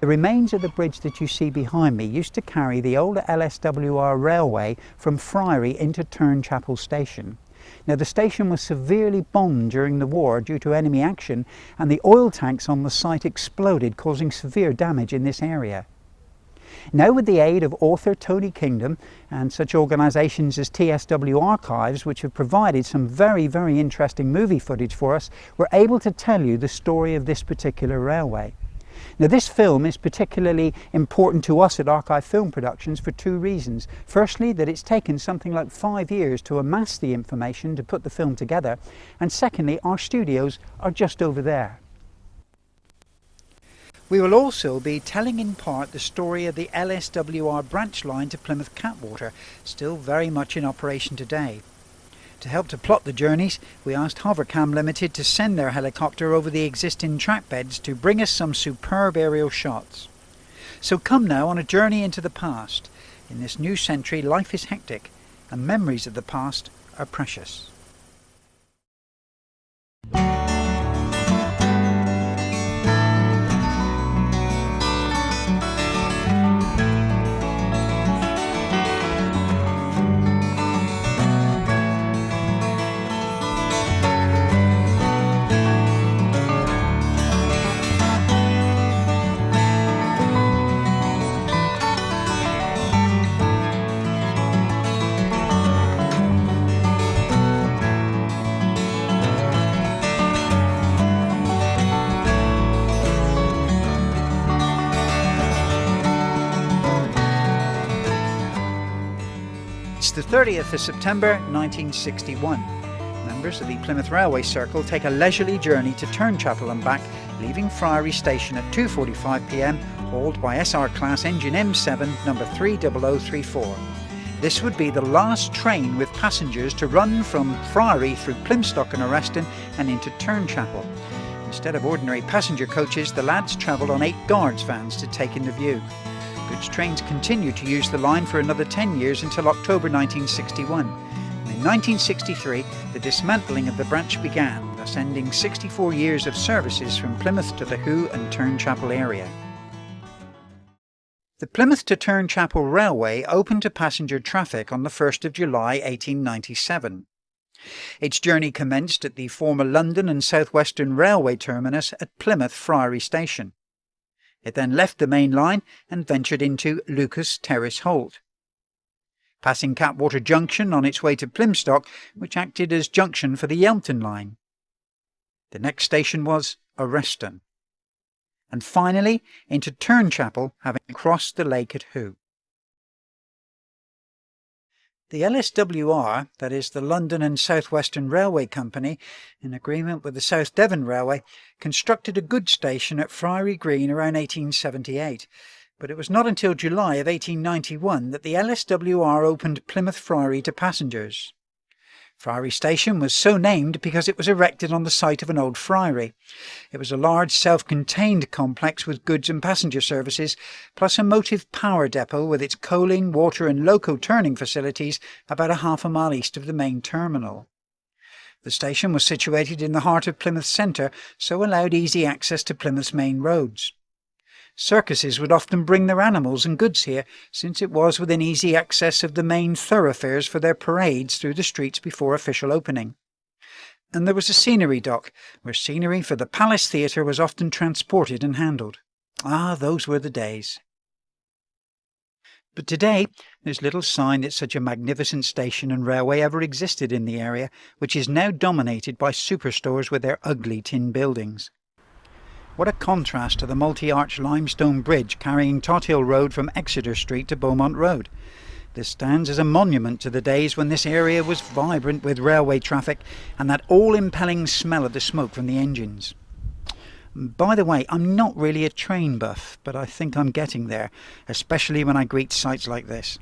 remains of the bridge that you see behind me used to carry the old LSWR railway from Friary into Turnchapel Station. Now, the station was severely bombed during the war due to enemy action, and the oil tanks on the site exploded, causing severe damage in this area. Now, with the aid of author Tony Kingdom and such organisations as TSW Archives, which have provided some very interesting movie footage for us, we're able to tell you the story of this particular railway. Now, this film is particularly important to us at Archive Film Productions for two reasons. Firstly, that it's taken something like 5 years to amass the information to put the film together, and secondly, our studios are just over there. We will also be telling in part the story of the LSWR Branch line to Plymouth Cattewater, still very much in operation today. To help to plot the journeys, we asked Hovercam Limited to send their helicopter over the existing track beds to bring us some superb aerial shots. So come now on a journey into the past. In this new century, life is hectic, and memories of the past are precious. It's the 30th of September 1961. Members of the Plymouth Railways Circle take a leisurely journey to Turnchapel and back, leaving Friary Station at 2:45 p.m, hauled by SR Class Engine M7 number 30034. This would be the last train with passengers to run from Friary through Plymstock and Oreston and into Turnchapel. Instead of ordinary passenger coaches, the lads travelled on 8 guards vans to take in the view. Goods trains continued to use the line for another 10 years until October 1961. And in 1963, the dismantling of the branch began, thus ending 64 years of services from Plymouth to the Hoe and Turnchapel area. The Plymouth to Turnchapel Railway opened to passenger traffic on the 1st of July 1897. Its journey commenced at the former London and South Western Railway terminus at Plymouth Friary Station. It then left the main line and ventured into Lucas Terrace Holt, passing Cattewater Junction on its way to Plymstock, which acted as junction for the Yelton line. The next station was Oreston, and finally into Turnchapel, having crossed the lake at Hoe. The LSWR, that is the London and South Western Railway Company, in agreement with the South Devon Railway, constructed a goods station at Friary Green around 1878, but it was not until July of 1891 that the LSWR opened Plymouth Friary to passengers. Friary Station was so named because it was erected on the site of an old friary. It was a large self-contained complex with goods and passenger services, plus a motive power depot with its coaling, water and loco turning facilities about a half a mile east of the main terminal. The station was situated in the heart of Plymouth Centre, so allowed easy access to Plymouth's main roads. Circuses would often bring their animals and goods here, since it was within easy access of the main thoroughfares for their parades through the streets before official opening. And there was a scenery dock, where scenery for the Palace Theatre was often transported and handled. Ah, those were the days. But today, there's little sign that such a magnificent station and railway ever existed in the area, which is now dominated by superstores with their ugly tin buildings. What a contrast to the multi-arch limestone bridge carrying Tothill Road from Exeter Street to Beaumont Road. This stands as a monument to the days when this area was vibrant with railway traffic and that all-impelling smell of the smoke from the engines. By the way, I'm not really a train buff, but I think I'm getting there, especially when I greet sights like this.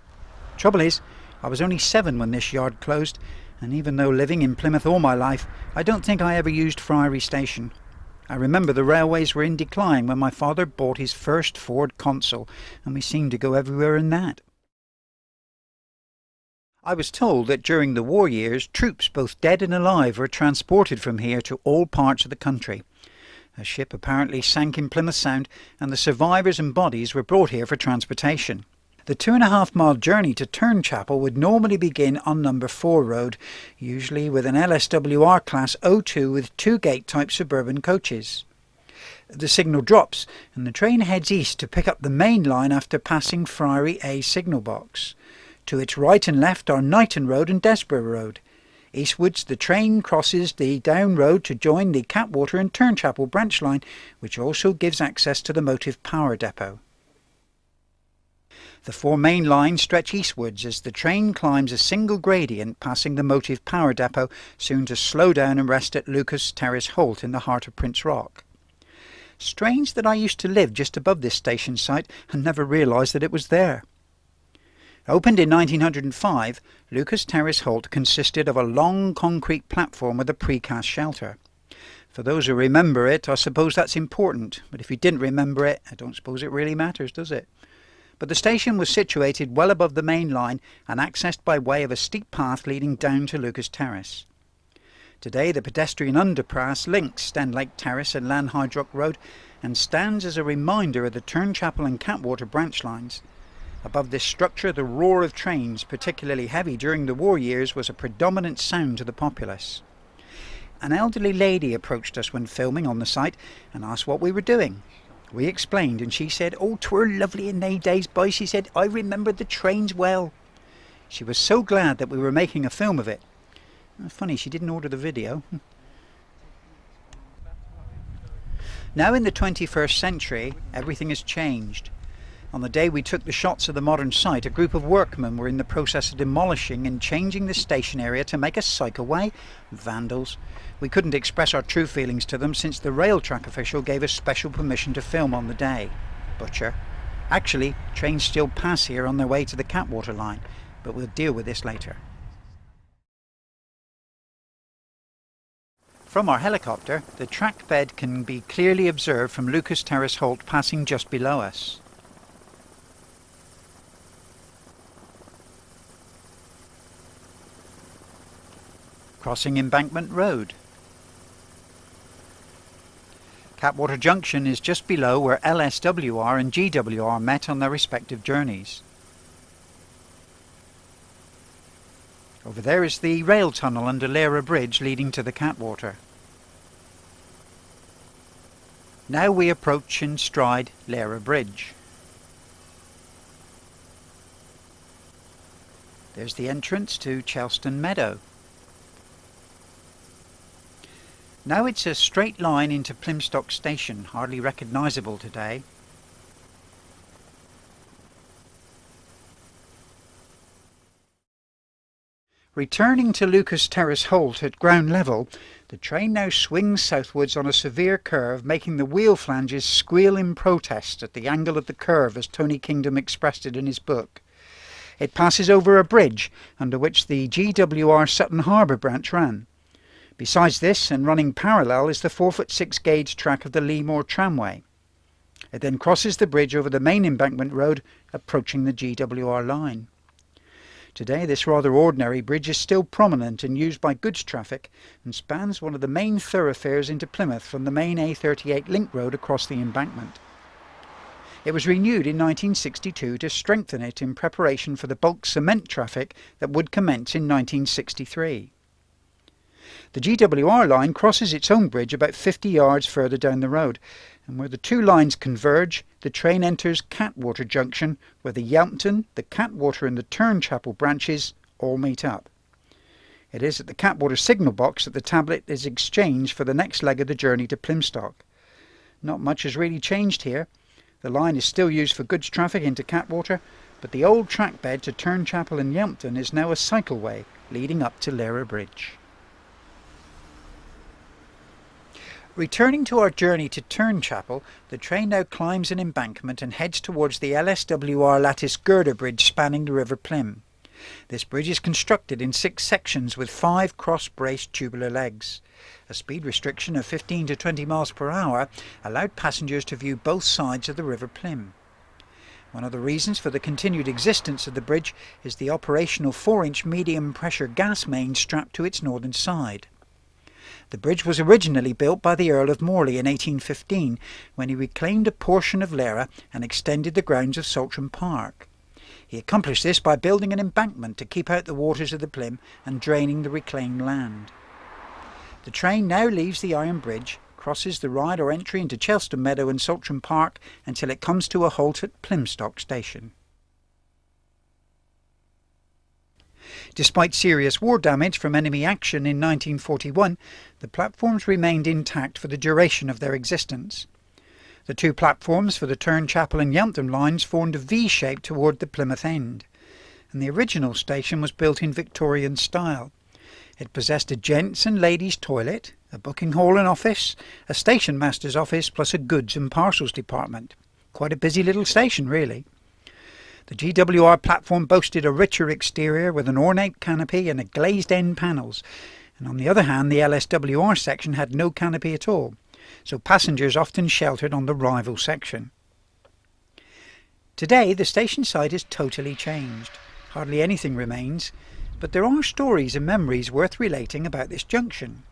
Trouble is, I was only 7 when this yard closed, and even though living in Plymouth all my life, I don't think I ever used Friary Station. I remember the railways were in decline when my father bought his first Ford Consul, and we seemed to go everywhere in that. I was told that during the war years, troops both dead and alive were transported from here to all parts of the country. A ship apparently sank in Plymouth Sound, and the survivors and bodies were brought here for transportation. The 2.5-mile journey to Turnchapel would normally begin on number 4 road, usually with an LSWR class 02 with 2-gate type suburban coaches. The signal drops and the train heads east to pick up the main line after passing Friary A signal box. To its right and left are Knighton Road and Desborough Road. Eastwards the train crosses the down road to join the Cattewater and Turnchapel branch line, which also gives access to the motive power depot. The 4 main lines stretch eastwards as the train climbs a single gradient passing the motive power depot, soon to slow down and rest at Lucas Terrace Halt in the heart of Prince Rock. Strange that I used to live just above this station site and never realised that it was there. Opened in 1905, Lucas Terrace Halt consisted of a long concrete platform with a precast shelter. For those who remember it, I suppose that's important, but if you didn't remember it, I don't suppose it really matters, does it? But the station was situated well above the main line and accessed by way of a steep path leading down to Lucas Terrace. Today the pedestrian underpass links Stenlake Terrace and Lanhydrock Road and stands as a reminder of the Turnchapel and Cattewater branch lines. Above this structure the roar of trains, particularly heavy during the war years, was a predominant sound to the populace. An elderly lady approached us when filming on the site and asked what we were doing. We explained and she said, "Oh, 'twere lovely in they days, boy," she said. "I remember the trains well." She was so glad that we were making a film of it. Funny, she didn't order the video. Now in the 21st century, everything has changed. On the day we took the shots of the modern site, a group of workmen were in the process of demolishing and changing the station area to make a cycleway. Vandals. We couldn't express our true feelings to them since the rail track official gave us special permission to film on the day. Butcher. Actually, trains still pass here on their way to the Cattewater line, but we'll deal with this later. From our helicopter, the track bed can be clearly observed from Lucas Terrace Halt passing just below us. Crossing Embankment Road. Cattewater Junction is just below where LSWR and GWR met on their respective journeys. Over there is the rail tunnel under LSWR Bridge leading to the Cattewater. Now we approach and stride LSWR Bridge. There's the entrance to Chelston Meadow. Now it's a straight line into Plymstock Station, hardly recognisable today. Returning to Lucas Terrace Halt at ground level, the train now swings southwards on a severe curve, making the wheel flanges squeal in protest at the angle of the curve, as Tony Kingdom expressed it in his book. It passes over a bridge under which the GWR Sutton Harbour branch ran. Besides this, and running parallel, is the 4'6" gauge track of the Leamore tramway. It then crosses the bridge over the main embankment road, approaching the GWR line. Today this rather ordinary bridge is still prominent and used by goods traffic and spans one of the main thoroughfares into Plymouth from the main A38 link road across the embankment. It was renewed in 1962 to strengthen it in preparation for the bulk cement traffic that would commence in 1963. The GWR line crosses its own bridge about 50 yards further down the road, and where the two lines converge, the train enters Cattewater Junction, where the Yelmpton, the Cattewater and the Turnchapel branches all meet up. It is at the Cattewater signal box that the tablet is exchanged for the next leg of the journey to Plymstock. Not much has really changed here. The line is still used for goods traffic into Cattewater, but the old track bed to Turnchapel and Yelmpton is now a cycleway leading up to LSWR Bridge. Returning to our journey to Turnchapel, the train now climbs an embankment and heads towards the LSWR lattice girder bridge spanning the River Plym. This bridge is constructed in 6 sections with 5 cross-braced tubular legs. A speed restriction of 15 to 20 miles per hour allowed passengers to view both sides of the River Plym. One of the reasons for the continued existence of the bridge is the operational 4-inch medium pressure gas main strapped to its northern side. The bridge was originally built by the Earl of Morley in 1815 when he reclaimed a portion of Lera and extended the grounds of Saltram Park. He accomplished this by building an embankment to keep out the waters of the Plym and draining the reclaimed land. The train now leaves the Iron Bridge, crosses the Ride or entry into Chelston Meadow and Saltram Park until it comes to a halt at Plymstock Station. Despite serious war damage from enemy action in 1941, the platforms remained intact for the duration of their existence. The two platforms for the Turnchapel and Yeltham lines formed a V shape toward the Plymouth end, and the original station was built in Victorian style. It possessed a gents' and ladies' toilet, a booking hall and office, a station master's office, plus a goods and parcels department. Quite a busy little station, really. The GWR platform boasted a richer exterior with an ornate canopy and a glazed end panels, and on the other hand the LSWR section had no canopy at all, so passengers often sheltered on the rival section. Today the station site is totally changed. Hardly anything remains, but there are stories and memories worth relating about this junction.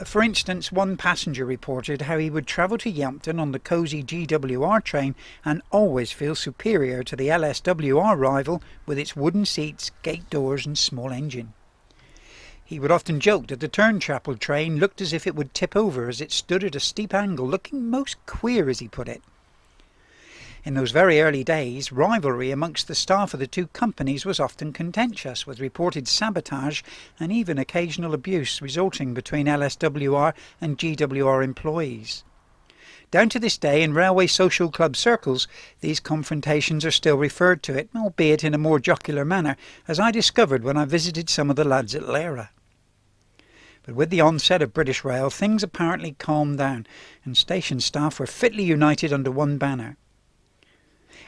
For instance, one passenger reported how he would travel to Yeltham on the cosy GWR train and always feel superior to the LSWR rival with its wooden seats, gate doors and small engine. He would often joke that the Turnchapel train looked as if it would tip over as it stood at a steep angle, looking most queer, as he put it. In those very early days, rivalry amongst the staff of the two companies was often contentious, with reported sabotage and even occasional abuse resulting between LSWR and GWR employees. Down to this day, in railway social club circles, these confrontations are still referred to it, albeit in a more jocular manner, as I discovered when I visited some of the lads at Lera. But with the onset of British Rail, things apparently calmed down, and station staff were fitly united under one banner.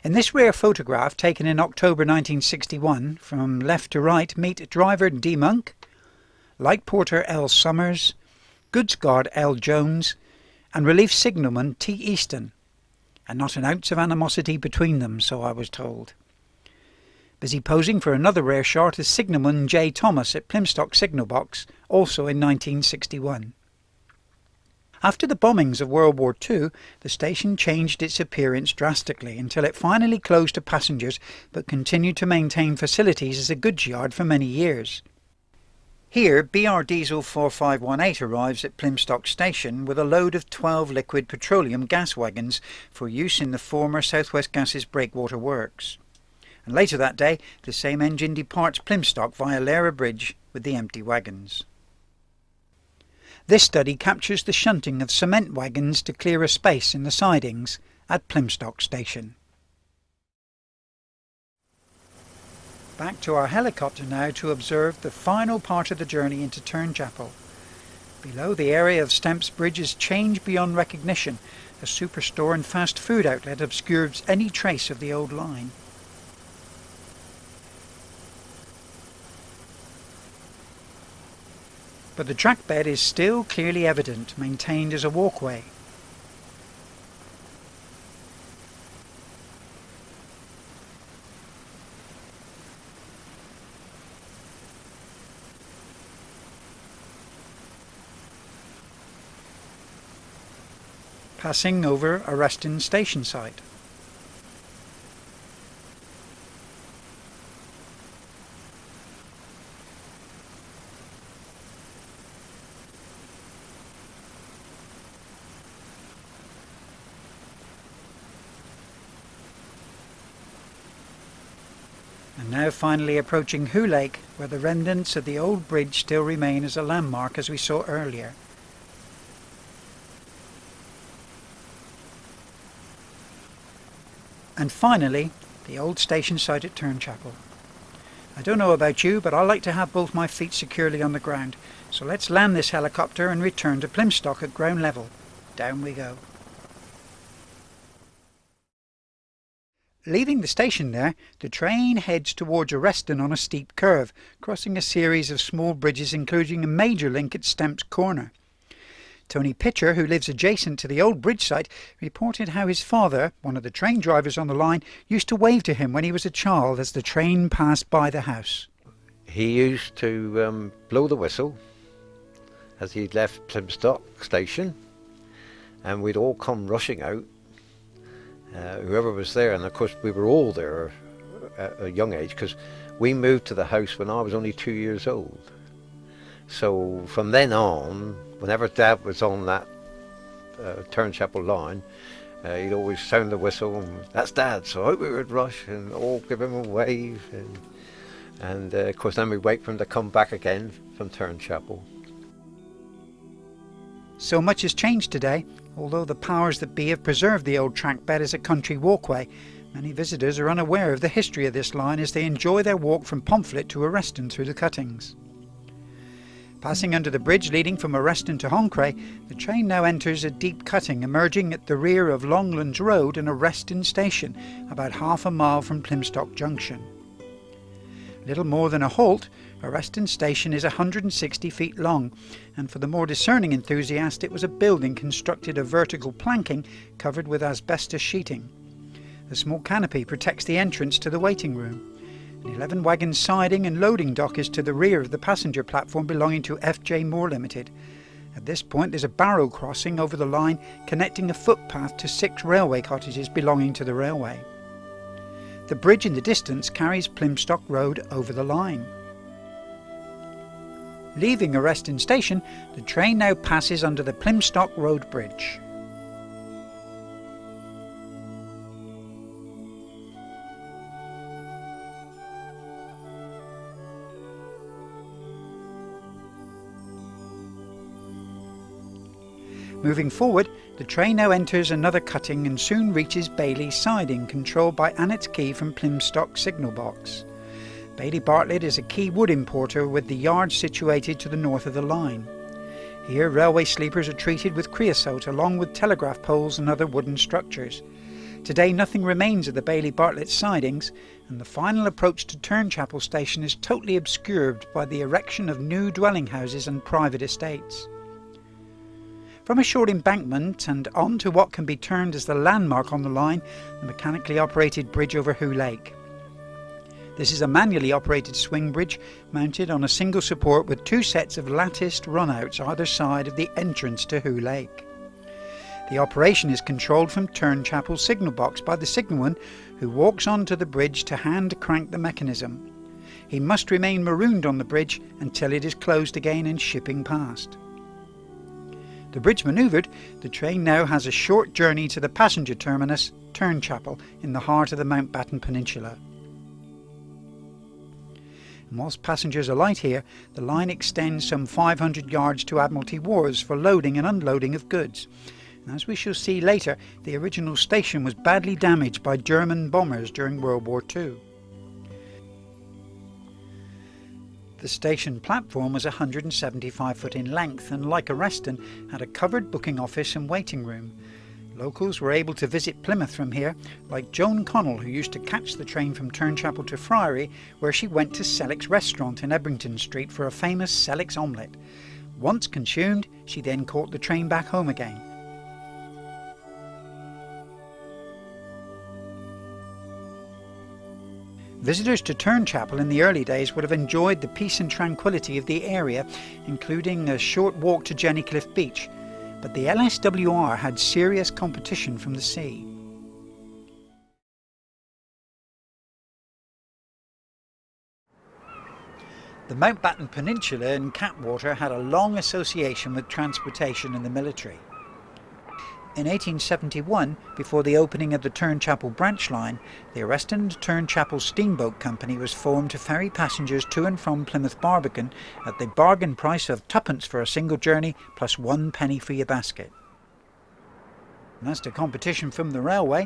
In this rare photograph, taken in October 1961, from left to right meet driver D. Monk, light porter L. Summers, goods guard L. Jones, and relief signalman T. Easton, and not an ounce of animosity between them, so I was told. Busy posing for another rare shot is signalman J. Thomas at Plymstock Signal Box, also in 1961. After the bombings of World War II, the station changed its appearance drastically until it finally closed to passengers but continued to maintain facilities as a goods yard for many years. Here, BR Diesel 4518 arrives at Plymstock Station with a load of 12 liquid petroleum gas wagons for use in the former South West Gas's breakwater works. And later that day, the same engine departs Plymstock via Lera Bridge with the empty wagons. This study captures the shunting of cement wagons to clear a space in the sidings at Plymstock Station. Back to our helicopter now to observe the final part of the journey into Turnchapel. Below, the area of Stamps Bridge is changed beyond recognition. A superstore and fast food outlet obscures any trace of the old line. But the track bed is still clearly evident, maintained as a walkway. Passing over Oreston station site. And now finally approaching Who Lake, where the remnants of the old bridge still remain as a landmark as we saw earlier. And finally, the old station site at Turnchapel. I don't know about you, but I like to have both my feet securely on the ground, so let's land this helicopter and return to Plymstock at ground level. Down we go. Leaving the station there, the train heads towards Oreston on a steep curve, crossing a series of small bridges including a major link at Stamps Corner. Tony Pitcher, who lives adjacent to the old bridge site, reported how his father, one of the train drivers on the line, used to wave to him when he was a child as the train passed by the house. He used to blow the whistle, as he'd left Plymstock Station, and we'd all come rushing out, whoever was there, and of course we were all there at a young age, because we moved to the house when I was only 2 years old. So from then on, whenever Dad was on that Turnchapel line, he'd always sound the whistle, and that's Dad, so out we would rush and all give him a wave, and of course then we'd wait for him to come back again from Turnchapel. So much has changed today. Although the powers that be have preserved the old track bed as a country walkway, many visitors are unaware of the history of this line as they enjoy their walk from Pomfret to Oreston through the cuttings. Passing under the bridge leading from Oreston to Honcray, the train now enters a deep cutting emerging at the rear of Longlands Road and Oreston Station, about half a mile from Plymstock Junction. Little more than a halt, Oreston Station is 160 feet long, and for the more discerning enthusiast it was a building constructed of vertical planking covered with asbestos sheeting. A small canopy protects the entrance to the waiting room. An 11-wagon siding and loading dock is to the rear of the passenger platform belonging to F.J. Moore Limited. At this point there's a barrow crossing over the line connecting a footpath to 6 railway cottages belonging to the railway. The bridge in the distance carries Plymstock Road over the line. Leaving Oreston Station, the train now passes under the Plymstock Road Bridge. Moving forward, the train now enters another cutting and soon reaches Bailey siding, controlled by Annetts Quay from Plymstock signal box. Bailey Bartlett is a quay wood importer with the yard situated to the north of the line. Here railway sleepers are treated with creosote along with telegraph poles and other wooden structures. Today nothing remains of the Bailey Bartlett sidings, and the final approach to Turnchapel Station is totally obscured by the erection of new dwelling houses and private estates. From a short embankment and on to what can be termed as the landmark on the line, the mechanically operated bridge over Who Lake. This is a manually operated swing bridge mounted on a single support with 2 sets of latticed runouts either side of the entrance to Who Lake. The operation is controlled from Turnchapel signal box by the signalman, who walks onto the bridge to hand crank the mechanism. He must remain marooned on the bridge until it is closed again and shipping past. The bridge manoeuvred, the train now has a short journey to the passenger terminus, Turnchapel, in the heart of the Mountbatten Peninsula. And whilst passengers alight here, the line extends some 500 yards to Admiralty Wharves for loading and unloading of goods. And as we shall see later, the original station was badly damaged by German bombers during World War II. The station platform was 175 foot in length and, like Oreston, had a covered booking office and waiting room. Locals were able to visit Plymouth from here, like Joan Connell, who used to catch the train from Turnchapel to Friary, where she went to Selleck's restaurant in Ebrington Street for a famous Selleck's omelette. Once consumed, she then caught the train back home again. Visitors to Turnchapel in the early days would have enjoyed the peace and tranquility of the area, including a short walk to Jennycliff Beach, but the LSWR had serious competition from the sea. The Mountbatten Peninsula and Cattewater had a long association with transportation in the military. In 1871, before the opening of the Turnchapel Branch line, the Oreston and Turnchapel Steamboat Company was formed to ferry passengers to and from Plymouth Barbican at the bargain price of 2d for a single journey plus 1 penny for your basket. And as to competition from the railway,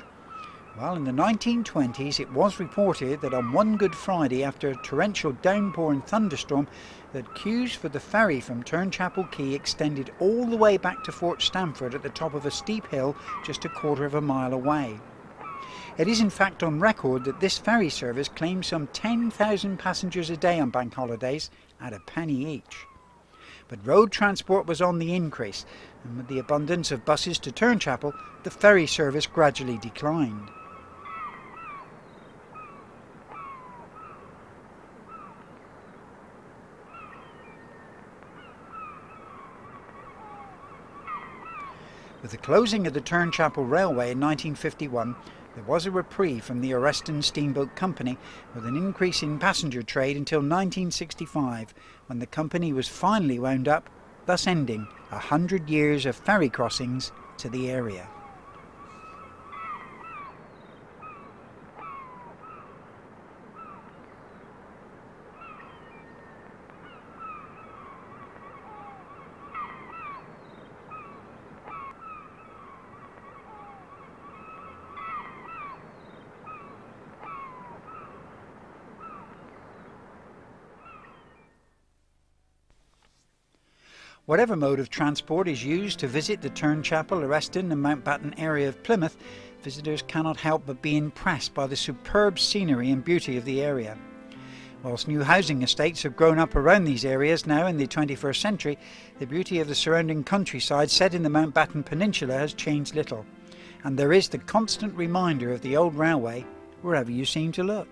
well, in the 1920s it was reported that on one Good Friday after a torrential downpour and thunderstorm, that queues for the ferry from Turnchapel Quay extended all the way back to Fort Stamford at the top of a steep hill just a quarter of a mile away. It is in fact on record that this ferry service claimed some 10,000 passengers a day on bank holidays at a penny each. But road transport was on the increase, and with the abundance of buses to Turnchapel, the ferry service gradually declined. With the closing of the Turnchapel Railway in 1951, there was a reprieve from the Oreston Steamboat Company, with an increase in passenger trade until 1965, when the company was finally wound up, thus ending 100 years of ferry crossings to the area. Whatever mode of transport is used to visit the Turnchapel, Oreston and Mountbatten area of Plymouth, visitors cannot help but be impressed by the superb scenery and beauty of the area. Whilst new housing estates have grown up around these areas now in the 21st century, the beauty of the surrounding countryside set in the Mountbatten Peninsula has changed little, and there is the constant reminder of the old railway wherever you seem to look.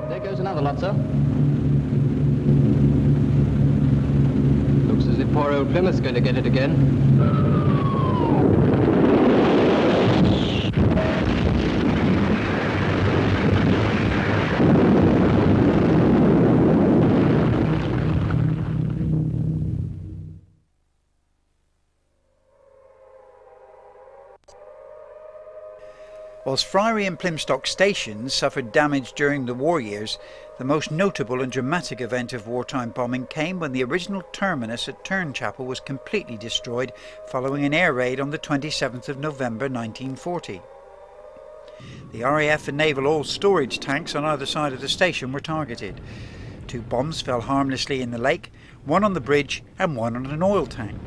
There goes another lot, sir. Looks as if poor old Plymouth's going to get it again. Whilst Friary and Plymstock stations suffered damage during the war years, the most notable and dramatic event of wartime bombing came when the original terminus at Turnchapel was completely destroyed following an air raid on the 27th of November 1940. The RAF and naval oil storage tanks on either side of the station were targeted. 2 bombs fell harmlessly in the lake, one on the bridge and one on an oil tank.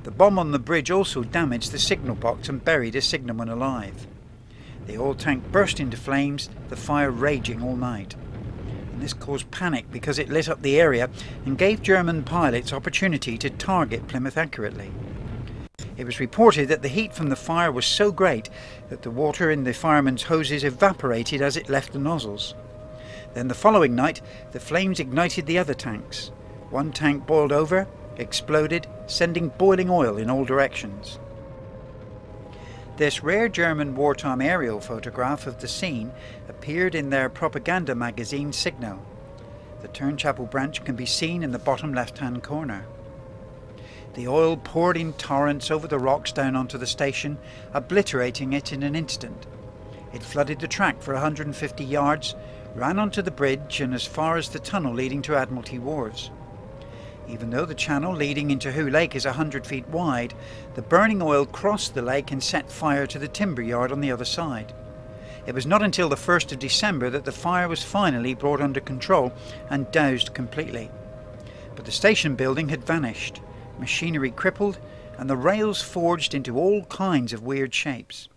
The bomb on the bridge also damaged the signal box and buried a signalman alive. The oil tank burst into flames, the fire raging all night. And this caused panic because it lit up the area and gave German pilots opportunity to target Plymouth accurately. It was reported that the heat from the fire was so great that the water in the firemen's hoses evaporated as it left the nozzles. Then the following night, the flames ignited the other tanks. One tank boiled over, exploded, sending boiling oil in all directions. This rare German wartime aerial photograph of the scene appeared in their propaganda magazine Signal. The Turnchapel branch can be seen in the bottom left-hand corner. The oil poured in torrents over the rocks down onto the station, obliterating it in an instant. It flooded the track for 150 yards, ran onto the bridge and as far as the tunnel leading to Admiralty Wharves. Even though the channel leading into Who Lake is 100 feet wide, the burning oil crossed the lake and set fire to the timber yard on the other side. It was not until the 1st of December that the fire was finally brought under control and doused completely. But the station building had vanished, machinery crippled, and the rails forged into all kinds of weird shapes.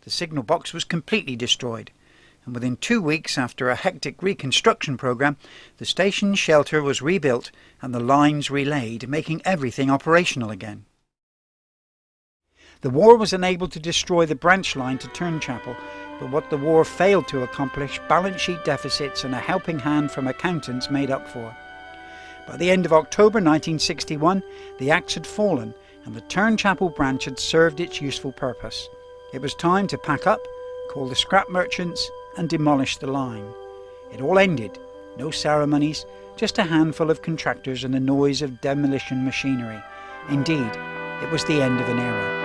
The signal box was completely destroyed. and within 2 weeks after a hectic reconstruction programme, the station's shelter was rebuilt and the lines relaid, making everything operational again. The war was unable to destroy the branch line to Turnchapel, but what the war failed to accomplish, balance sheet deficits and a helping hand from accountants made up for. By the end of October 1961, the axe had fallen and the Turnchapel branch had served its useful purpose. It was time to pack up, call the scrap merchants and demolish the line. It all ended, no ceremonies, just a handful of contractors and the noise of demolition machinery. Indeed, it was the end of an era.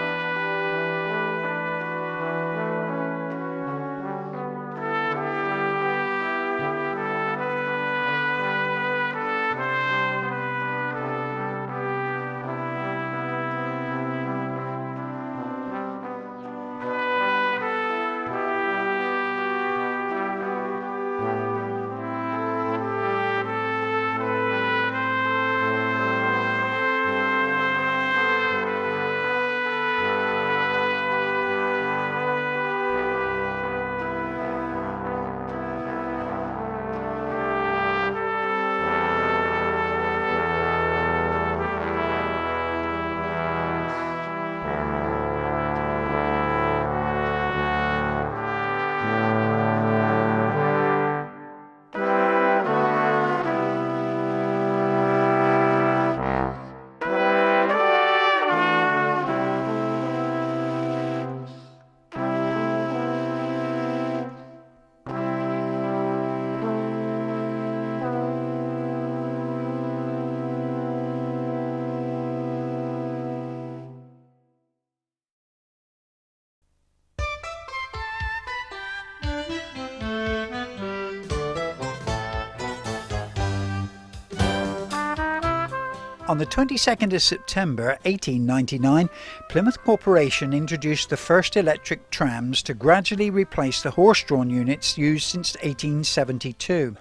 On the 22nd of September 1899, Plymouth Corporation introduced the first electric trams to gradually replace the horse-drawn units used since 1872.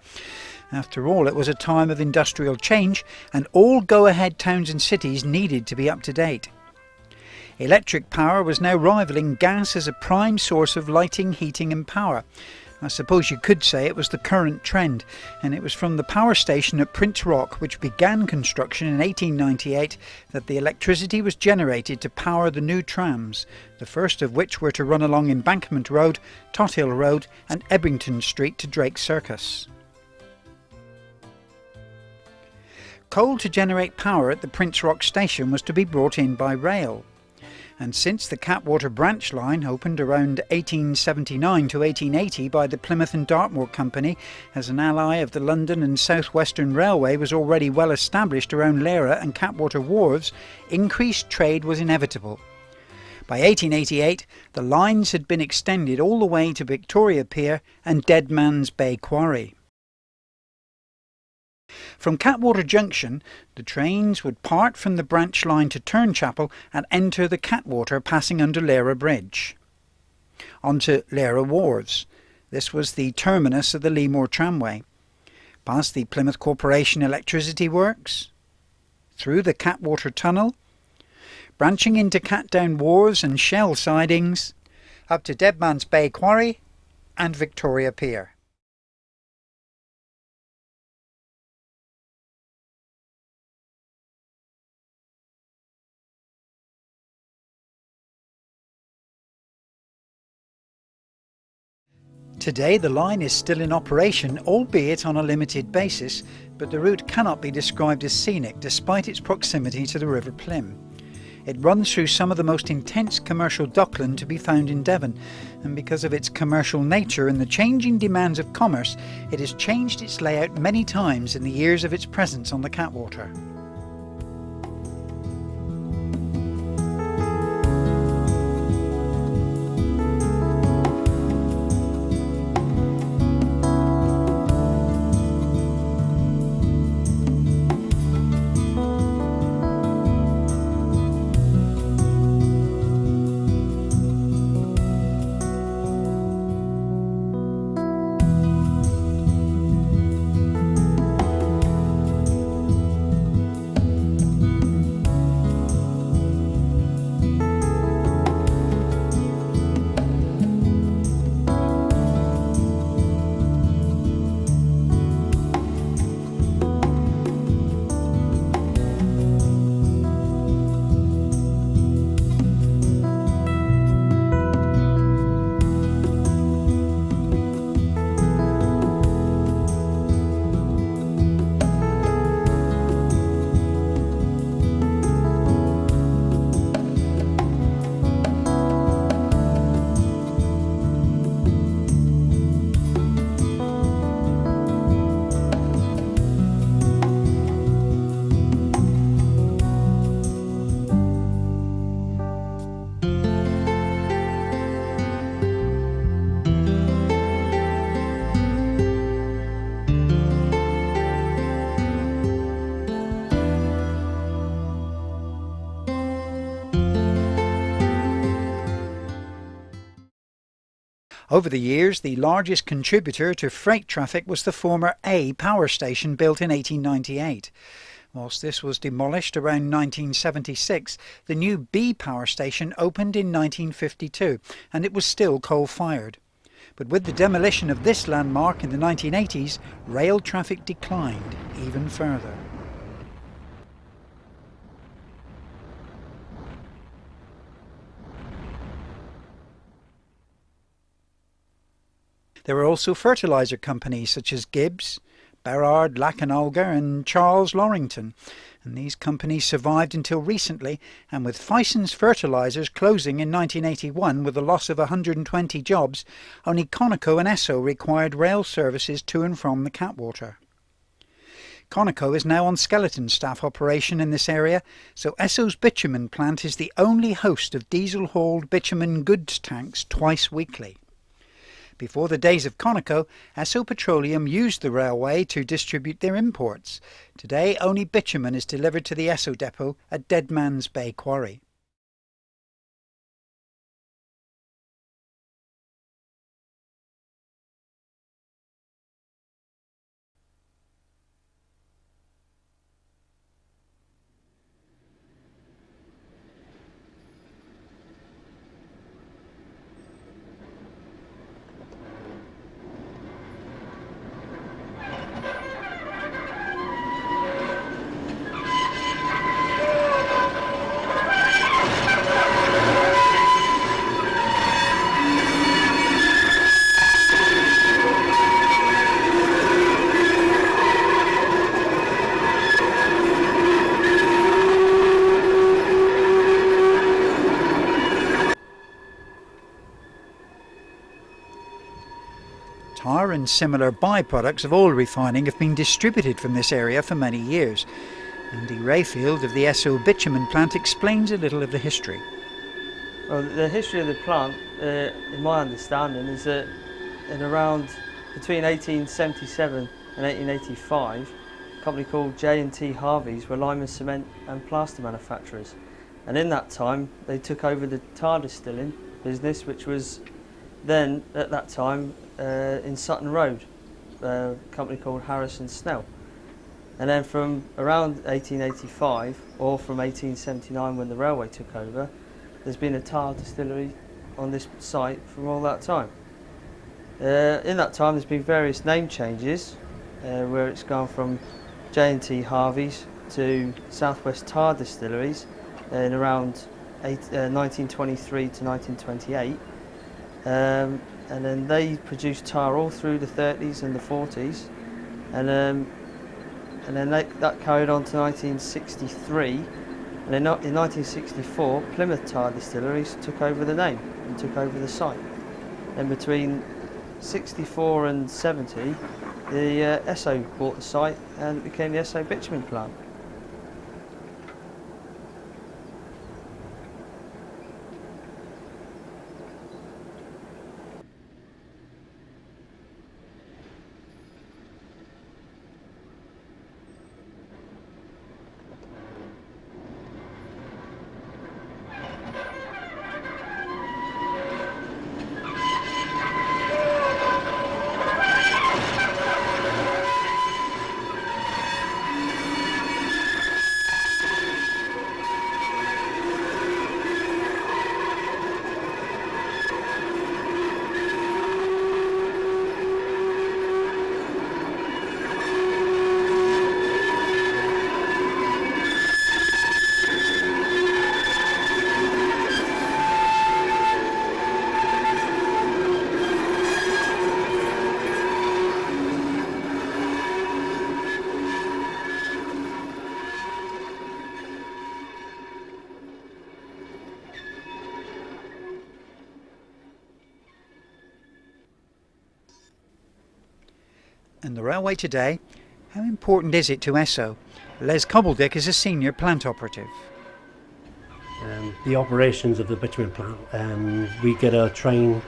After all, it was a time of industrial change and all go-ahead towns and cities needed to be up to date. Electric power was now rivaling gas as a prime source of lighting, heating and power. I suppose you could say it was the current trend, and it was from the power station at Prince Rock, which began construction in 1898, that the electricity was generated to power the new trams, the first of which were to run along Embankment Road, Tothill Road and Ebbington Street to Drake Circus. Coal to generate power at the Prince Rock station was to be brought in by rail. And since the Cattewater Branch line opened around 1879 to 1880 by the Plymouth and Dartmoor Company as an ally of the London and South Western Railway was already well established around Lara and Cattewater wharves, increased trade was inevitable. By 1888 the lines had been extended all the way to Victoria Pier and Deadman's Bay Quarry. From Cattewater Junction, the trains would part from the branch line to Turnchapel and enter the Cattewater, passing under Lara Bridge. Onto Lara Wharves. This was the terminus of the Leamore Tramway. Past the Plymouth Corporation Electricity Works, through the Cattewater Tunnel, branching into Catdown Wharves and Shell sidings, up to Deadman's Bay Quarry and Victoria Pier. Today the line is still in operation, albeit on a limited basis, but the route cannot be described as scenic despite its proximity to the River Plym. It runs through some of the most intense commercial dockland to be found in Devon, and because of its commercial nature and the changing demands of commerce, it has changed its layout many times in the years of its presence on the Cattewater. Over the years, the largest contributor to freight traffic was the former A power station built in 1898. Whilst this was demolished around 1976, the new B power station opened in 1952 and it was still coal-fired. But with the demolition of this landmark in the 1980s, rail traffic declined even further. There were also fertiliser companies such as Gibbs, Berard, Lachenolger and Charles Lorrington, and these companies survived until recently, and with Fison's Fertilisers closing in 1981 with a loss of 120 jobs, only Conoco and Esso required rail services to and from the Cattewater. Conoco is now on skeleton staff operation in this area, so Esso's bitumen plant is the only host of diesel-hauled bitumen goods tanks twice weekly. Before the days of Conoco, Esso Petroleum used the railway to distribute their imports. Today, only bitumen is delivered to the Esso depot at Deadman's Bay Quarry. Tar and similar byproducts of oil refining have been distributed from this area for many years. Andy Rayfield of the Esso bitumen plant explains a little of the history. Well, the history of the plant, in my understanding, is that in around between 1877 and 1885, a company called J&T Harvey's were lime and cement and plaster manufacturers. And in that time, they took over the tar distilling business, which was then, at that time, in Sutton Road, a company called Harris and Snell. And then from around 1885, or from 1879 when the railway took over, there's been a tar distillery on this site from all that time. In that time there's been various name changes, where it's gone from J&T Harvey's to Southwest Tar Distilleries in around 1923 to 1928. And then they produced tar all through the 30s and the 40s, and then that carried on to 1963, and in 1964 Plymouth Tar Distilleries took over the name and took over the site. And between 64 and 70 the Esso bought the site and it became the Esso bitumen plant. And the railway today, how important is it to Esso? Les Cobbledick is a senior plant operative. The operations of the bitumen plant, we get a train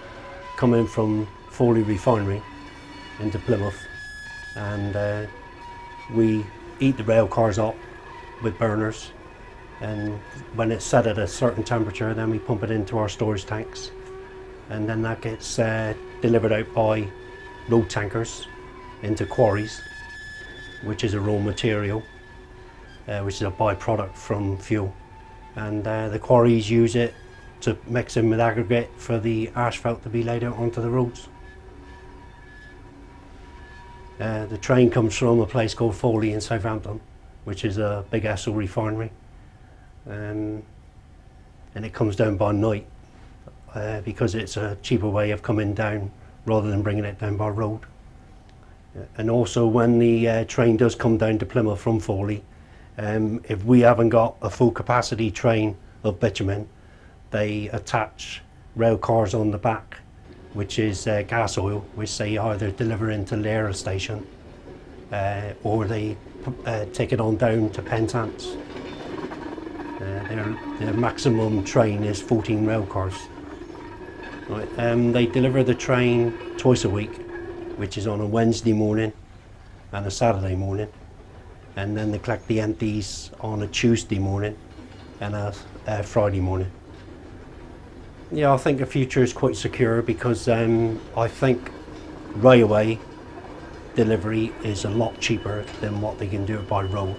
coming from Foley Refinery into Plymouth, and we eat the rail cars up with burners, and when it's set at a certain temperature then we pump it into our storage tanks, and then that gets delivered out by road tankers into quarries, which is a raw material, which is a byproduct from fuel. And the quarries use it to mix in with aggregate for the asphalt to be laid out onto the roads. The train comes from a place called Foley in Southampton, which is a big Esso refinery, and it comes down by night because it's a cheaper way of coming down rather than bringing it down by road. And also when the train does come down to Plymouth from Foley, if we haven't got a full capacity train of bitumen, they attach rail cars on the back, which is gas oil, which they either deliver into Lera station or they take it on down to Penzance. Their maximum train is 14 rail cars. Right, they deliver the train twice a week, which is on a Wednesday morning and a Saturday morning, and then they collect the empties on a Tuesday morning and a Friday morning. Yeah, I think the future is quite secure because I think railway delivery is a lot cheaper than what they can do it by road.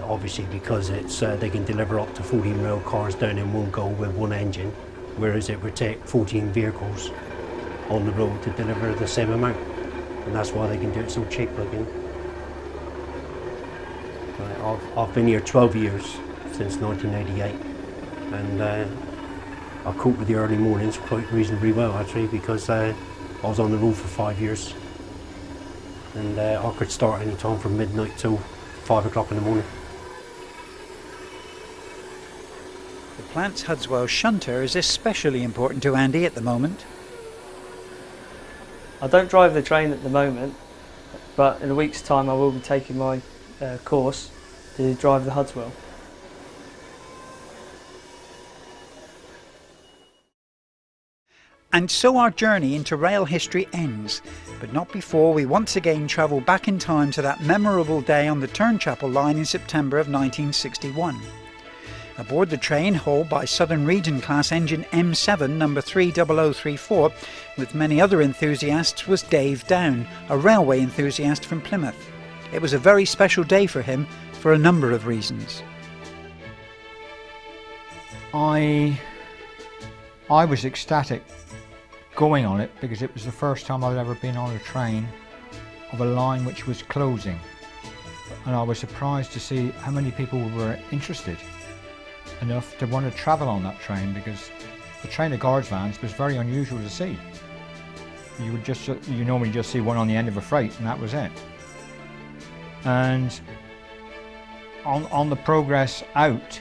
Obviously because it's they can deliver up to 14 rail cars down in one go with one engine, whereas it would take 14 vehicles on the road to deliver the same amount, and that's why they can do it so cheap. I've been here 12 years, since 1988, and I cope with the early mornings quite reasonably well actually, because I was on the road for 5 years, and I could start any time from midnight till 5 o'clock in the morning. The plant's Hudswell shunter is especially important to Andy at the moment. I don't drive the train at the moment, but in a week's time I will be taking my course to drive the Hudswell. And so our journey into rail history ends, but not before we once again travel back in time to that memorable day on the Turnchapel line in September of 1961. Aboard the train hauled by Southern Region class engine M7 number 30034 with many other enthusiasts was Dave Down, a railway enthusiast from Plymouth. It was a very special day for him for a number of reasons. I was ecstatic going on it because it was the first time I'd ever been on a train of a line which was closing, and I was surprised to see how many people were interested enough to want to travel on that train, because the train of guards vans was very unusual to see. You normally just see one on the end of a freight and that was it. And on the progress out,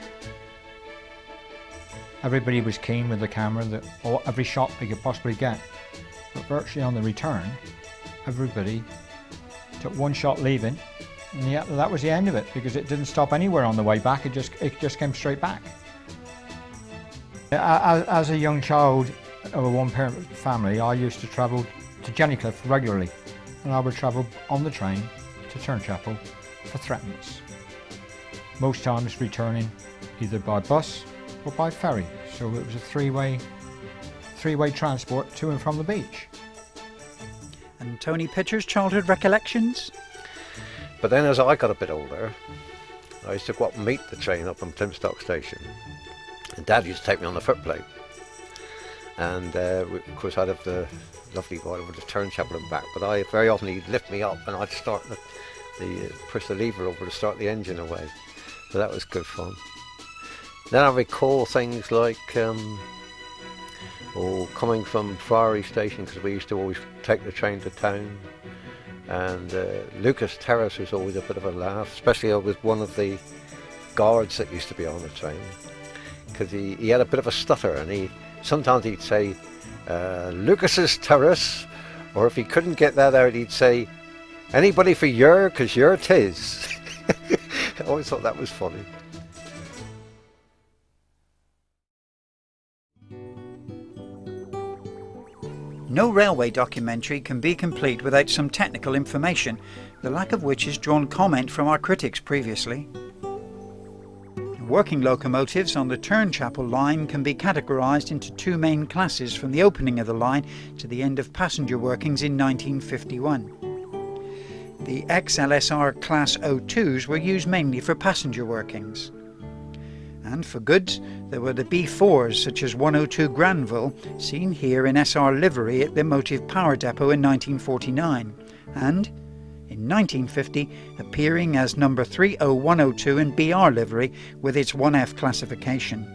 everybody was keen with the camera, every shot they could possibly get. But virtually on the return, everybody took one shot leaving, and yeah, that was the end of it, because it didn't stop anywhere on the way back. It just came straight back. As a young child of a one-parent family, I used to travel to Jennycliff regularly, and I would travel on the train to Turnchapel for threepence. Most times returning either by bus or by ferry, so it was a three-way transport to and from the beach. And Tony Pitcher's childhood recollections? But then as I got a bit older, I used to go up and meet the train up on Plymstock Station. And Dad used to take me on the footplate. And of course I'd have the lovely ride over to Turnchapel and back, but very often he'd lift me up and I'd start push the lever over to start the engine away. So that was good fun. Then I recall things like coming from Friary Station, because we used to always take the train to town. And Lucas Terrace was always a bit of a laugh, especially with one of the guards that used to be on the train, because he had a bit of a stutter, and sometimes he'd say Lucas's Terrace, or if he couldn't get that out he'd say anybody for yer, 'cause yer 'tis. I always thought that was funny. No railway documentary can be complete without some technical information, the lack of which has drawn comment from our critics previously. Working locomotives on the Turnchapel line can be categorised into two main classes from the opening of the line to the end of passenger workings in 1951. The ex-LSR Class 02s were used mainly for passenger workings. And for goods, there were the B4s such as 102 Granville, seen here in SR livery at the Motive Power Depot in 1949, and in 1950 appearing as number 30102 in BR livery with its 1F classification.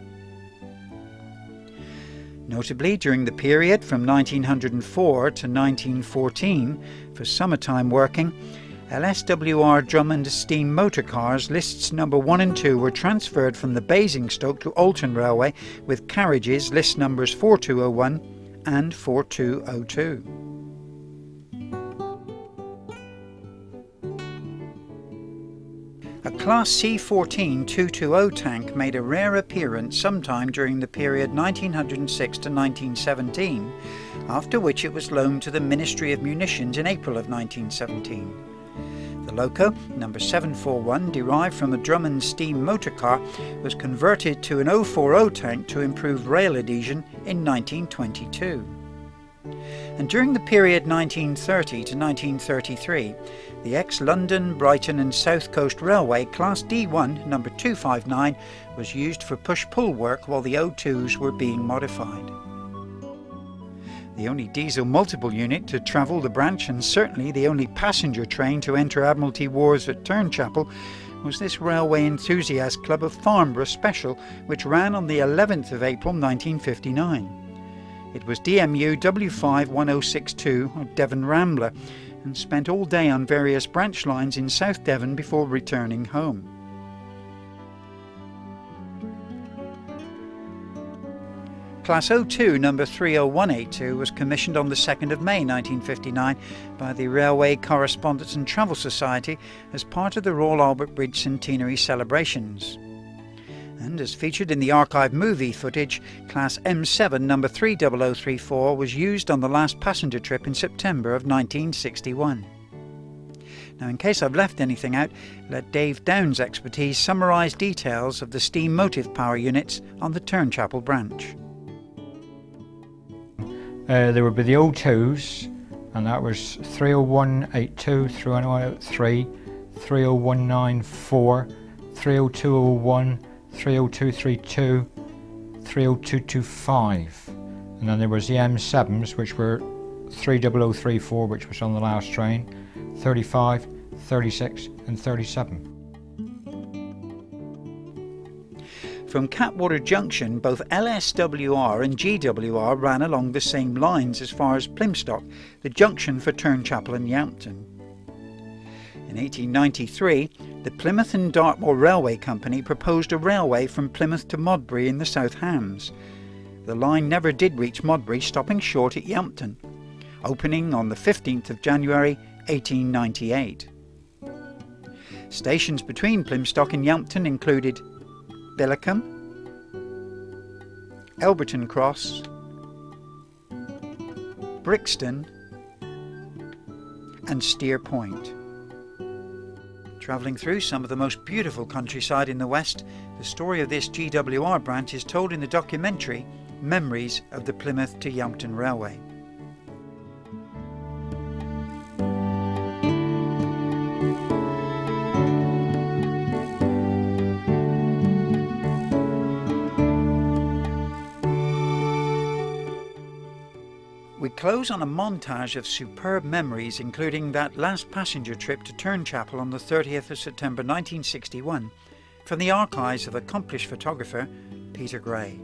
Notably, during the period from 1904 to 1914, for summertime working, LSWR Drummond steam motor cars lists number 1 and 2 were transferred from the Basingstoke to Alton Railway with carriages list numbers 4201 and 4202. A Class C14 220 tank made a rare appearance sometime during the period 1906 to 1917, after which it was loaned to the Ministry of Munitions in April of 1917. The loco, number 741, derived from a Drummond steam motor car, was converted to an 040 tank to improve rail adhesion in 1922. And during the period 1930 to 1933, the ex-London, Brighton and South Coast Railway Class D1 number 259 was used for push-pull work while the O2s were being modified. The only diesel multiple unit to travel the branch and certainly the only passenger train to enter Admiralty Wharves at Turnchapel was this Railway Enthusiast Club of Farnborough Special, which ran on the 11th of April 1959. It was DMU W51062 or Devon Rambler and spent all day on various branch lines in South Devon before returning home. Class 02 number 30182 was commissioned on the 2nd of May 1959 by the Railway Correspondence and Travel Society as part of the Royal Albert Bridge Centenary celebrations. And as featured in the archive movie footage, Class M7 number 30034 was used on the last passenger trip in September of 1961. Now, in case I've left anything out, let Dave Down's expertise summarise details of the steam motive power units on the Turnchapel branch. There would be the O2s, and that was 30182, 30183, 30194, 30201, 30232, 30225, and then there was the M7s, which were 30034, which was on the last train, 35, 36 and 37. From Cattewater Junction, both LSWR and GWR ran along the same lines as far as Plymstock, the junction for Turnchapel and Yampton. In 1893, the Plymouth and Dartmoor Railway Company proposed a railway from Plymouth to Modbury in the South Hams. The line never did reach Modbury, stopping short at Yampton, opening on the 15th of January 1898. Stations between Plymstock and Yampton included Billicombe, Elberton Cross, Brixton and Steer Point. Travelling through some of the most beautiful countryside in the West, the story of this GWR branch is told in the documentary Memories of the Plymouth to Yampton Railway. We close on a montage of superb memories, including that last passenger trip to Turnchapel on the 30th of September 1961, from the archives of accomplished photographer Peter Gray.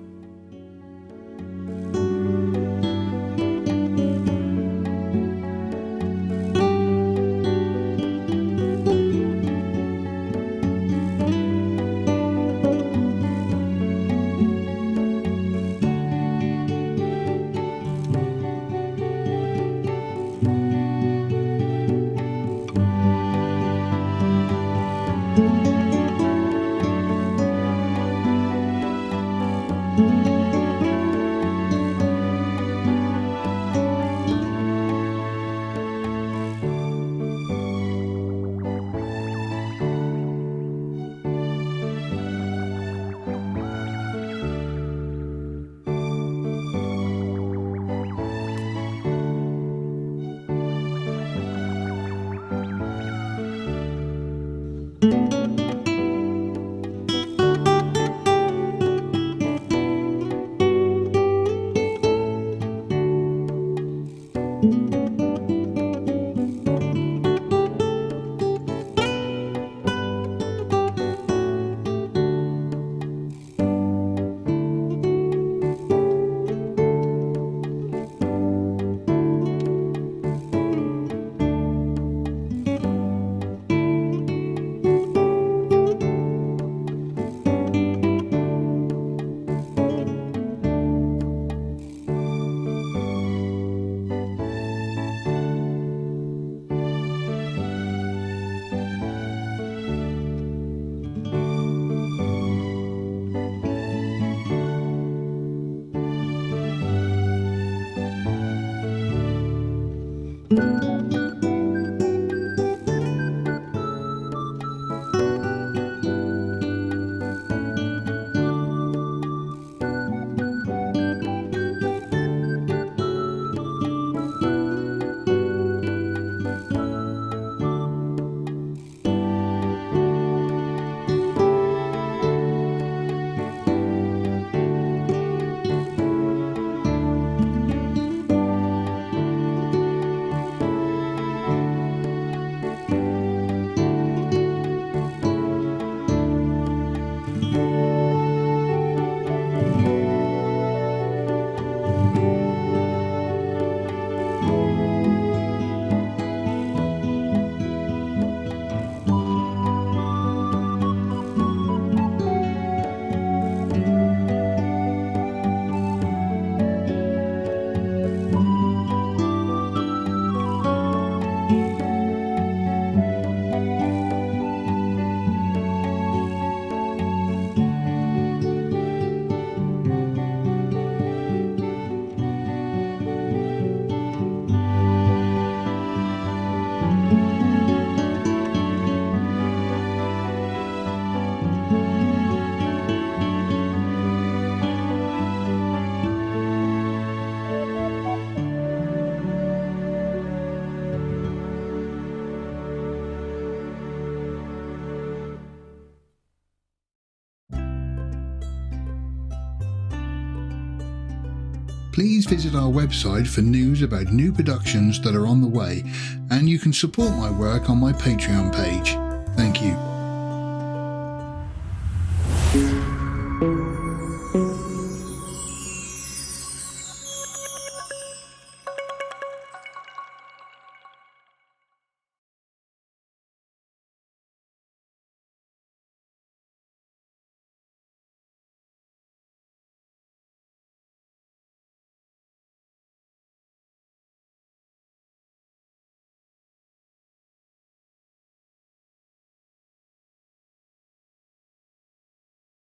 Please visit our website for news about new productions that are on the way, and you can support my work on my Patreon page. Thank you.